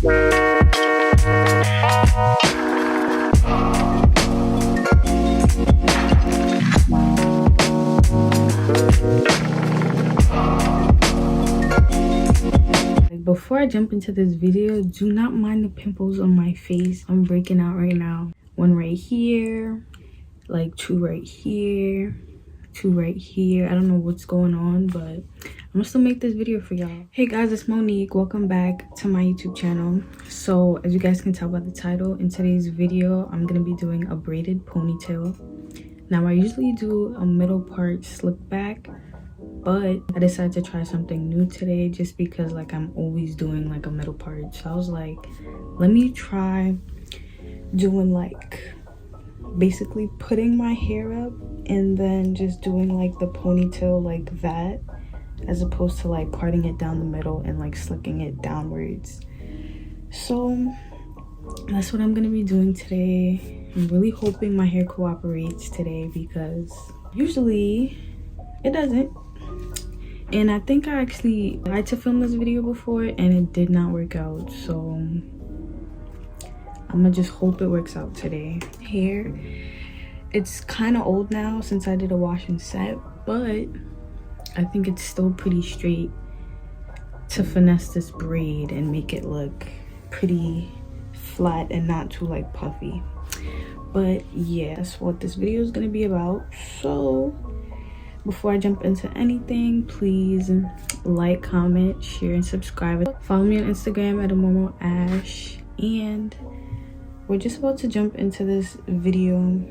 Before I jump into this video, do not mind the pimples on my face. I'm breaking out right now. One right here, like two right here, two right here. I don't know what's going on, but I'm gonna still make this video for y'all. Hey guys, it's Monique. Welcome back to my YouTube channel. So as you guys can tell by the title, in today's video I'm gonna be doing a braided ponytail. Now I usually do a middle part slick back, but I decided to try something new today just because like I'm always doing like a middle part. So I was like, let me try doing like basically putting my hair up and then just doing like the ponytail like that, as opposed to like parting it down the middle and like slicking it downwards. So that's what I'm gonna be doing today. I'm really hoping my hair cooperates today because usually it doesn't. And I think I actually tried to film this video before and it did not work out, so I'm gonna just hope it works out today. Hair, it's kind of old now since I did a wash and set, but I think it's still pretty straight to finesse this braid and make it look pretty flat and not too like puffy. But yeah, that's what this video is gonna be about. So before I jump into anything, please like, comment, share, and subscribe. Follow me on Instagram at @amomoash. And we're just about to jump into this video.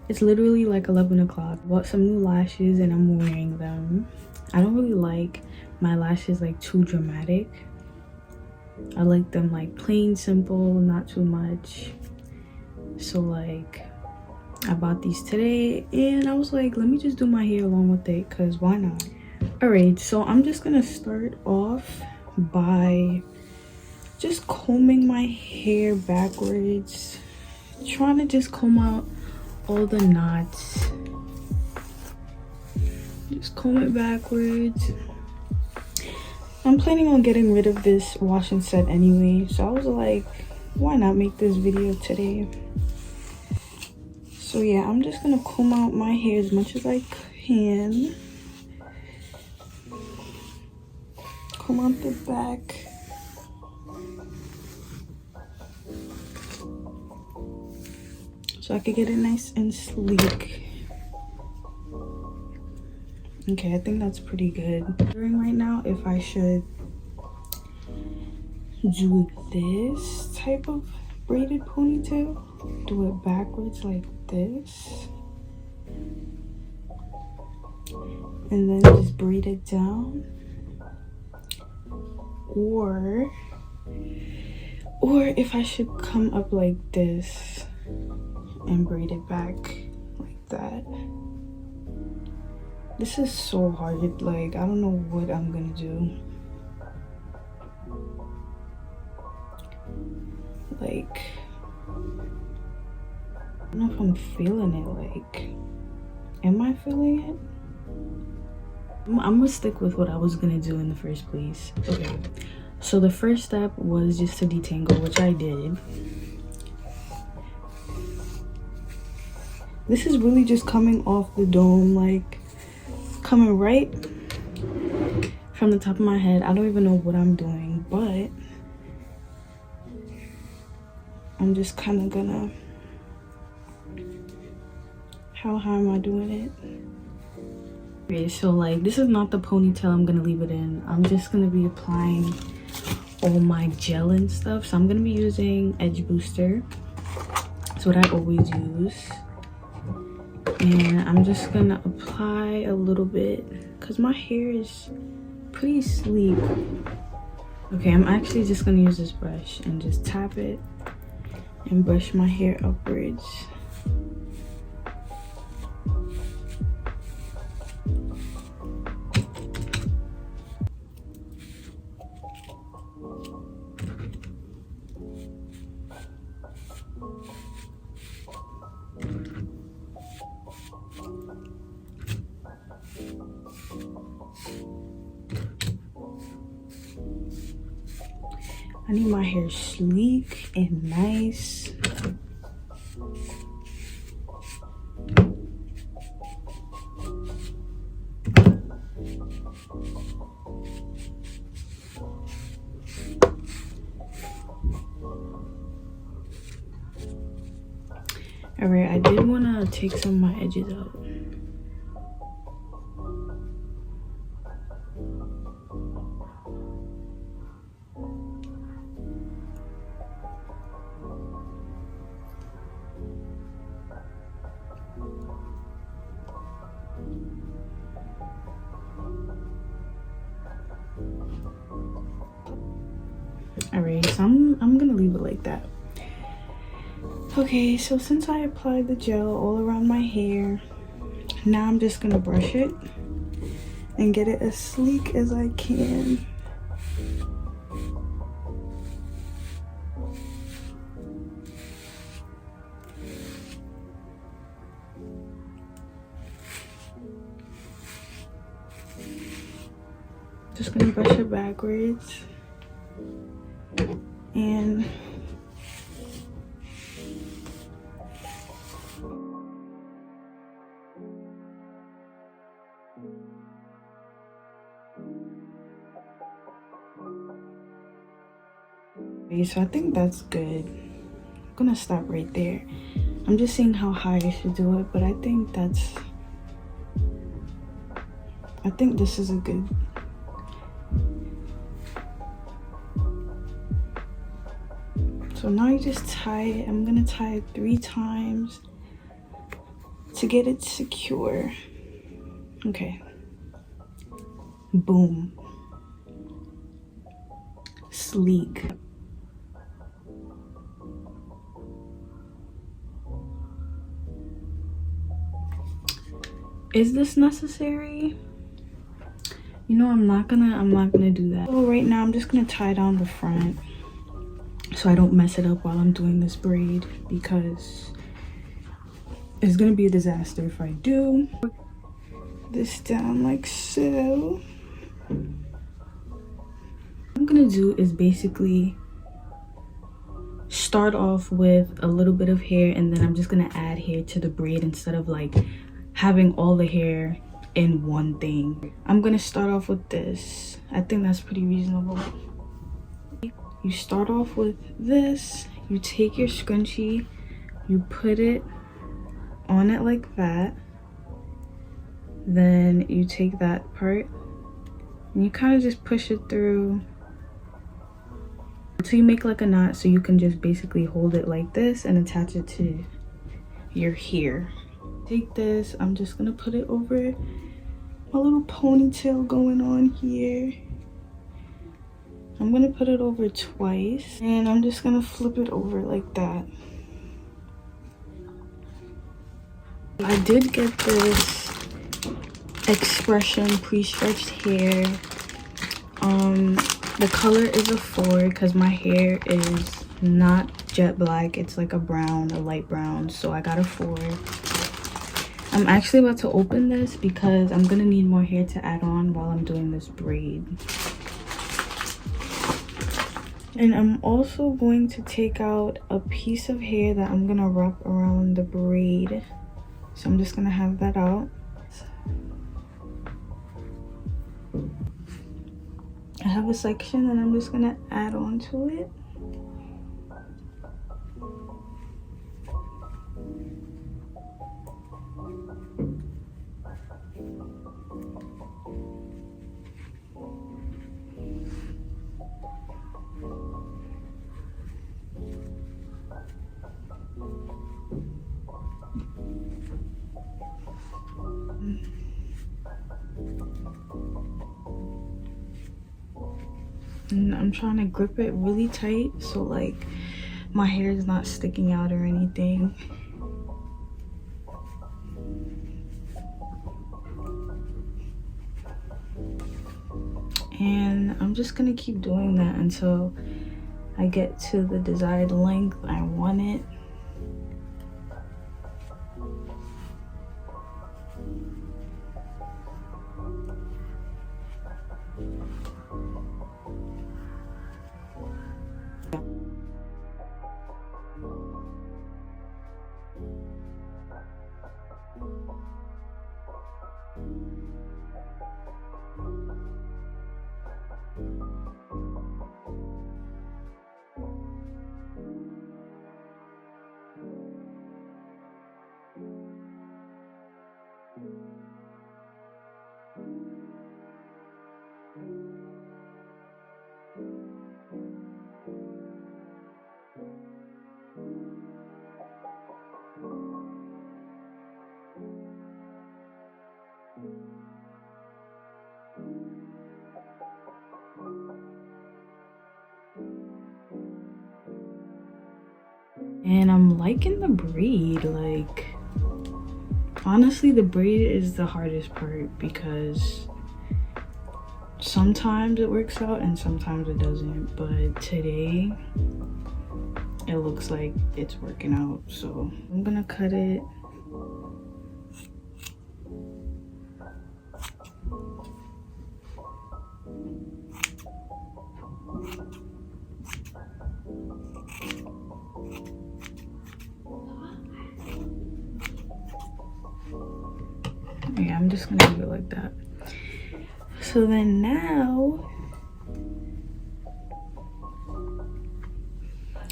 It's literally like 11 o'clock. I bought some new lashes and I'm wearing them. I don't really like my lashes like too dramatic. I like them like plain simple, not too much. So like I bought these today and I was like, let me just do my hair along with it, because why not? All right, so I'm just gonna start off by just combing my hair backwards, trying to just comb out all the knots. Just comb it backwards. I'm planning on getting rid of this wash and set anyway, so I was like, why not make this video today? So yeah, I'm just gonna comb out my hair as much as I can. Comb out the back. So I could get it nice and sleek. Okay, I think that's pretty good. I'm wondering right now if I should do this type of braided ponytail. Do it backwards like this. And then just braid it down. Or if I should come up like this and braid it back like that. This is so hard, like I don't know what I'm gonna do. Like I don't know if I'm feeling it. Like, am I feeling it? I'm gonna stick with what I was gonna do in the first place. Okay, so the first step was just to detangle, which I did. This is really just coming off the dome, like coming right from the top of my head. I don't even know what I'm doing, but I'm just kind of gonna, how high am I doing it? Okay, so like this is not the ponytail I'm gonna leave it in. I'm just gonna be applying all my gel and stuff. So I'm gonna be using Edge Booster. That's what I always use. And I'm just gonna apply a little bit because my hair is pretty sleek. Okay, I'm actually just gonna use this brush and just tap it and brush my hair upwards. I need my hair sleek and nice. Alright, I did want to take some of my edges out. Alright, so I'm gonna leave it like that. Okay, so since I applied the gel all around my hair, now I'm just gonna brush it and get it as sleek as I can. Just gonna brush it backwards and so I think that's good. I'm gonna stop right there. I'm just seeing how high I should do it, but I think this is a good. So now you just tie it. I'm gonna tie it 3 times to get it secure. Okay. Boom. Sleek. Is this necessary? You know, I'm not gonna do that. So right now I'm just gonna tie down the front so I don't mess it up while I'm doing this braid, because it's gonna be a disaster if I do. Put this down like so. What I'm gonna do is basically start off with a little bit of hair, and then I'm just gonna add hair to the braid instead of like having all the hair in one thing. I'm gonna start off with this. I think that's pretty reasonable. You start off with this, you take your scrunchie, you put it on it like that, then you take that part and you kind of just push it through until you make like a knot, so you can just basically hold it like this and attach it to your hair. Take this, I'm just gonna put it over my little ponytail going on here. I'm gonna put it over twice, and I'm just gonna flip it over like that. I did get this Expression pre-stretched hair. The color is a 4 because my hair is not jet black, it's like a brown, a light brown, so I got a 4. I'm actually about to open this because I'm gonna need more hair to add on while I'm doing this braid. And I'm also going to take out a piece of hair that I'm gonna wrap around the braid. So I'm just gonna have that out. I have a section and I'm just gonna add on to it. And I'm trying to grip it really tight so like my hair is not sticking out or anything. And I'm just gonna keep doing that until I get to the desired length I want it. And I'm liking the braid. Like, honestly, the braid is the hardest part because sometimes it works out and sometimes it doesn't. But today, it looks like it's working out. So I'm gonna cut it. Yeah, I'm just gonna leave it like that. So then now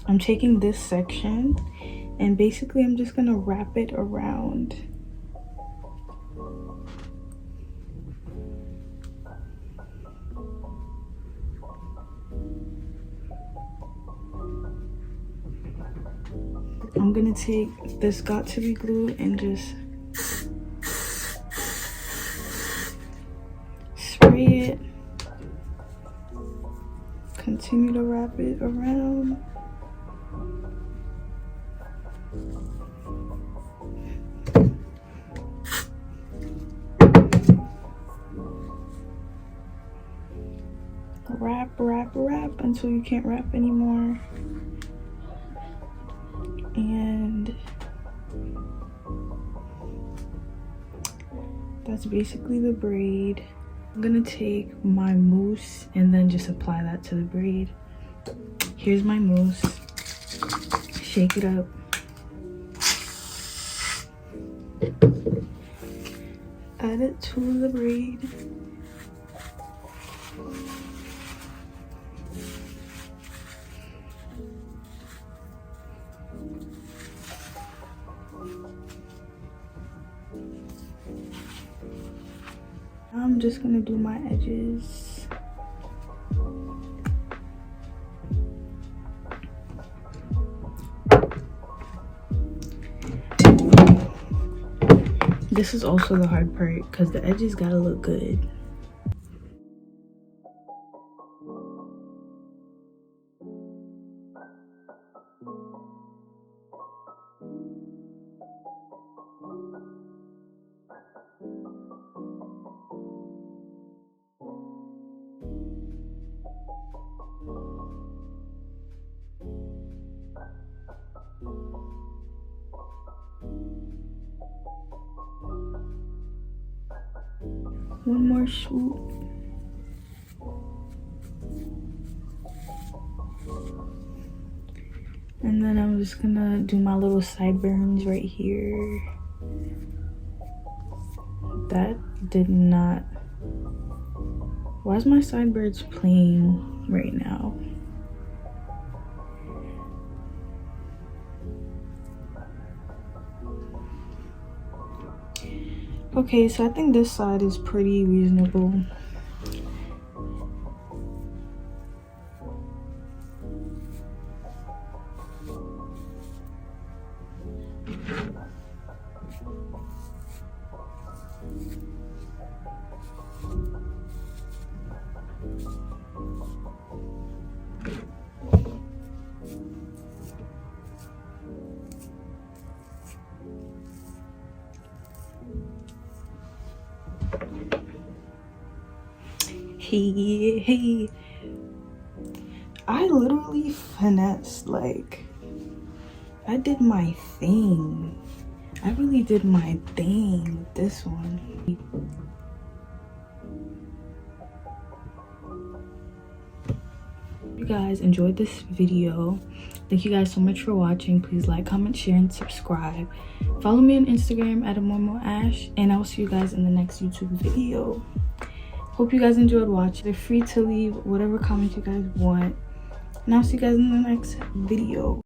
I'm taking this section and basically I'm just gonna wrap it around. I'm gonna take this got-to-be glue and just spray it. Continue to wrap it around. Wrap, wrap, wrap until you can't wrap anymore. And that's basically the braid. I'm gonna take my mousse and then just apply that to the braid. Here's my mousse. Shake it up. Add it to the braid. I'm just gonna do my edges. This is also the hard part because the edges gotta look good. One more swoop. And then I'm just gonna do my little sideburns right here. That did not... Why is my sideburns playing right now? Okay, so I think this side is pretty reasonable. Hey, I literally finessed, like, I did my thing. I really did my thing with this one. If you guys enjoyed this video, thank you guys so much for watching. Please like, comment, share, and subscribe. Follow me on Instagram at @AmoreMoreAsh, and I'll see you guys in the next YouTube video. Hope you guys enjoyed watching. They're free to leave whatever comment you guys want. And I'll see you guys in the next video.